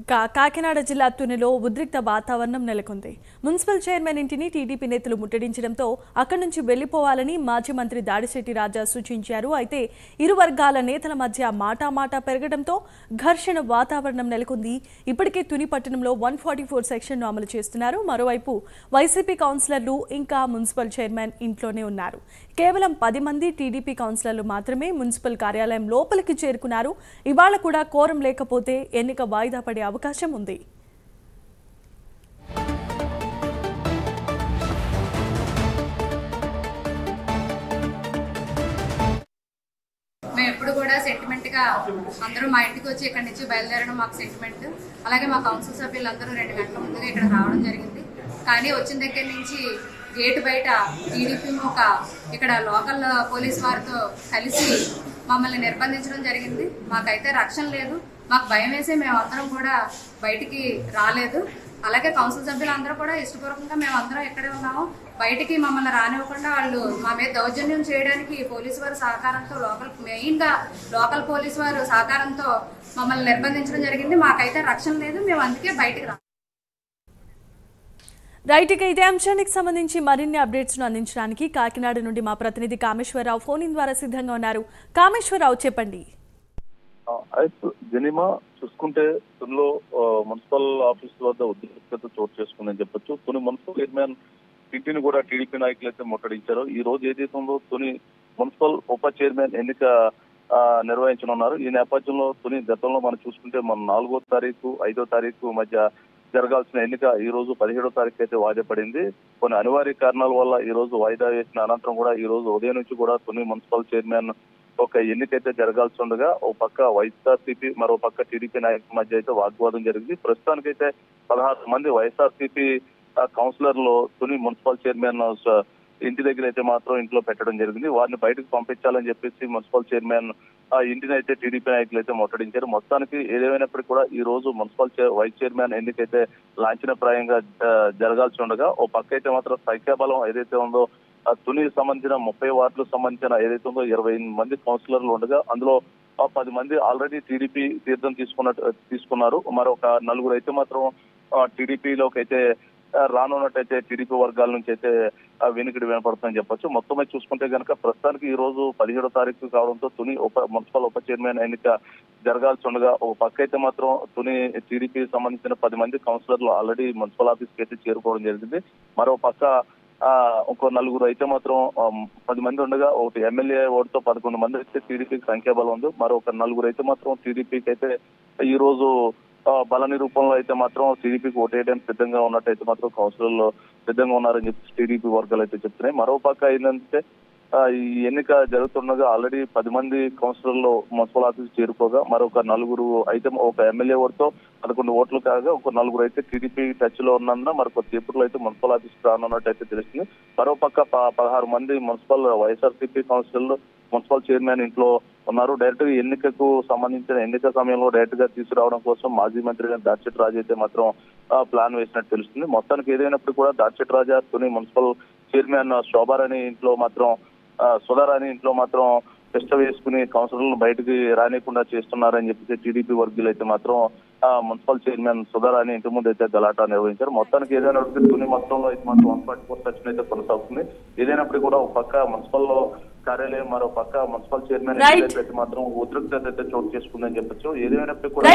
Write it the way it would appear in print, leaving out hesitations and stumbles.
కాకినాడ జిల్లా తునిలో ఉద్రిక్త వాతావరణం నెలకొంది. మున్సిపల్ చైర్మన్ ఇంటిని టీడీపీ నేతలు ముట్టడించడంతో అక్కడి నుంచి వెళ్లిపోవాలని మాజీ మంత్రి దాడిశెట్టి రాజా సూచించారు. అయితే ఇరు వర్గాల నేతల మధ్య మాటామాటా పెరగడంతో ఘర్షణ వాతావరణం నెలకొంది. ఇప్పటికే తుని పట్టణంలో 144 సెక్షన్ను అమలు చేస్తున్నారు. మరోవైపు వైసీపీ కౌన్సిలర్లు ఇంకా మున్సిపల్ చైర్మన్ ఇంట్లోనే ఉన్నారు. కేవలం 10 మంది టీడీపీ కౌన్సిలర్లు మాత్రమే మున్సిపల్ కార్యాలయం లోపలికి చేరుకున్నారు. ఇవాళ కూడా కోరం లేకపోతే ఎన్నిక వాయిదా పడే అవకాశం ఉంది. మేము ఎప్పుడు కూడా సెంటిమెంట్ గా అందరూ మా ఇంటికి వచ్చి ఇక్కడ నుంచి బయలుదేరడం మాకు సెంటిమెంట్. అలాగే మా కౌన్సిల్ సభ్యులందరూ 2 గంటల ముందుగా ఇక్కడ రావడం జరిగింది. కానీ వచ్చిన దగ్గర నుంచి గేటు బయట టీడీపీ ఇక్కడ లోకల్ పోలీస్ వారితో కలిసి మమ్మల్ని నిర్బంధించడం జరిగింది. మాకైతే రక్షణ లేదు, మాకు భయం వేసి మేమందరం కూడా బయటికి రాలేదు. అలాగే కౌన్సిల్ సభ్యులందరూ కూడా ఇష్టపూర్వకంగా మేమందరం ఎక్కడే ఉన్నాము. బయటికి మమ్మల్ని రానివ్వకుండా వాళ్ళు మా మీద దౌర్జన్యం చేయడానికి పోలీసు వారి సహకారంతో మెయిన్గా లోకల్ పోలీసు వారు సహకారంతో మమ్మల్ని నిర్బంధించడం జరిగింది. మాకైతే రక్షణ లేదు, మేము అందుకే బయటికి రా. రైట్, ఇక ఇదే అంశానికి సంబంధించి మరిన్ని అప్డేట్స్ ను అందించడానికి కాకినాడ నుండి మా ప్రతినిధి కామేశ్వరరావు ఫోన్ ఇన్ ద్వారా సిద్ధంగా ఉన్నారు. కామేశ్వరరావు, చెప్పండి. జనిమా చూసుకుంటే తునిలో మున్సిపల్ ఆఫీస్ వద్ద ఉద్రిక్తత చోటు చేసుకుందని చెప్పొచ్చు. తుని మున్సిపల్ చైర్మన్ ఇంటిని కూడా టీడీపీ నాయకులు అయితే ముట్టడించారు. ఈ రోజు ఏదైతే ఉందో తుని మున్సిపల్ ఉప చైర్మన్ ఎన్నిక నిర్వహించనున్నారు. ఈ నేపథ్యంలో తుని గతంలో మనం చూసుకుంటే మన 4వ తారీఖు 5వ తారీఖు మధ్య జరగాల్సిన ఎన్నిక ఈ రోజు 17వ తారీఖు అయితే వాయిదా పడింది. కొన్ని అనివార్య కారణాల వల్ల ఈ రోజు వాయిదా వేసిన అనంతరం కూడా ఈ రోజు ఉదయం నుంచి కూడా తుని మున్సిపల్ చైర్మన్ ఒక ఎన్నికైతే జరగాల్సి ఉండగా ఓ పక్క వైఎస్ఆర్సీపీ మరో పక్క టీడీపీ నాయకుల మధ్య అయితే వాగ్వాదం జరిగింది. ప్రస్తుతానికైతే 16 మంది వైఎస్ఆర్సీపీ కౌన్సిలర్లు తుని మున్సిపల్ చైర్మన్ ఇంటి దగ్గర అయితే మాత్రం ఇంట్లో పెట్టడం జరిగింది. వారిని బయటకు పంపించాలని చెప్పేసి మున్సిపల్ చైర్మన్ ఇంటిని అయితే టీడీపీ నాయకులు అయితే ముట్టడించారు. మొత్తానికి ఏదేమైనప్పటికీ కూడా ఈ రోజు మున్సిపల్ వైస్ చైర్మన్ ఎన్నికైతే లాంఛనప్రాయంగా జరగాల్సి ఉండగా ఓ పక్క అయితే మాత్రం సంఖ్యాబలం ఏదైతే ఉందో తుని సంబంధించిన 30 వార్డులకు సంబంధించిన ఏదైతే ఉందో 28 మంది కౌన్సిలర్లు ఉండగా అందులో 10 మంది ఆల్రెడీ టీడీపీ తీర్థం తీసుకున్నారు. మరొక 4 అయితే మాత్రం టీడీపీలోకి అయితే రానున్నట్టయితే టీడీపీ వర్గాల నుంచి అయితే వెనుకడి వినపడుతుందని చెప్పొచ్చు. మొత్తం అయితే చూసుకుంటే కనుక ప్రస్తుతానికి ఈ రోజు 17వ తారీఖు కావడంతో తుని మున్సిపల్ ఉప చైర్మన్ ఎన్నిక జరగాల్సి ఉండగా ఒక పక్క అయితే మాత్రం తుని టీడీపీ సంబంధించిన 10 మంది కౌన్సిలర్లు ఆల్రెడీ మున్సిపల్ ఆఫీస్కి అయితే చేరుకోవడం జరిగింది. మరో పక్క ఇంకో 4 అయితే మాత్రం 10 మంది ఉండగా ఒకటి ఎమ్మెల్యే ఓటుతో 11 మంది అయితే టీడీపీకి సంఖ్యాబలం ఉంది. మరొక 4 అయితే మాత్రం టీడీపీకి అయితే ఈ రోజు బల నిరూపణలో అయితే మాత్రం టీడీపీకి ఓటేయడానికి సిద్ధంగా ఉన్నట్టయితే మాత్రం కౌన్సిలర్లు సిద్ధంగా ఉన్నారని చెప్పి టీడీపీ వర్గాలు అయితే చెప్తున్నాయి. మరో పక్క ఏంటంటే ఈ ఎన్నిక జరుగుతుండగా ఆల్రెడీ 10 మంది కౌన్సిలర్లు మున్సిపల్ ఆఫీస్ చేరుకోగా మరొక 4 అయితే ఒక ఎమ్మెల్యే ఓటుతో 11 ఓట్లు కాగా ఒక 4 అయితే టీడీపీ టచ్ లో ఉన్నందున మరొక అయితే మున్సిపల్ ఆఫీస్ రానున్నట్టు అయితే తెలుస్తుంది. మరో పక్క 16 మంది మున్సిపల్ వైఎస్ఆర్సీపీ కౌన్సిలర్లు మున్సిపల్ చైర్మన్ ఇంట్లో ఉన్నారు. డైరెక్ట్ గా ఎన్నికకు సంబంధించిన ఎన్నిక సమయంలో డైరెక్ట్ గా తీసుకురావడం కోసం మాజీ మంత్రి దాడిశెట్టి రాజా అయితే మాత్రం ప్లాన్ వేసినట్టు తెలుస్తుంది. మొత్తానికి ఏదైనప్పుడు కూడా దాడిశెట్టి రాజా తుని మున్సిపల్ చైర్మన్ శోభారాణి ఇంట్లో మాత్రం సుధారాణి ఇంట్లో మాత్రం టెస్ట్ వేసుకుని కౌన్సిలర్లను బయటకు రానియకుండా చేస్తున్నారని చెప్పేసి టీడీపీ వర్గీయులు అయితే మాత్రం మున్సిపల్ చైర్మన్ సుధారాణి ఇంటి ముందు అయితే గలాటా నిర్వహించారు. మొత్తానికి ఏదైనా తుని మొత్తంలో అయితే మాత్రం 144 సెక్షన్ అయితే కొనసాగుతుంది. ఏదైనప్పుడు కూడా ఒక పక్క మున్సిపల్ కార్యాలయం మరో పక్క మున్సిపల్ చైర్మన్ అయితే మాత్రం ఉద్రిక్తత అయితే చోటు చేసుకుందని చెప్పొచ్చు. ఏదైనప్పుడు కూడా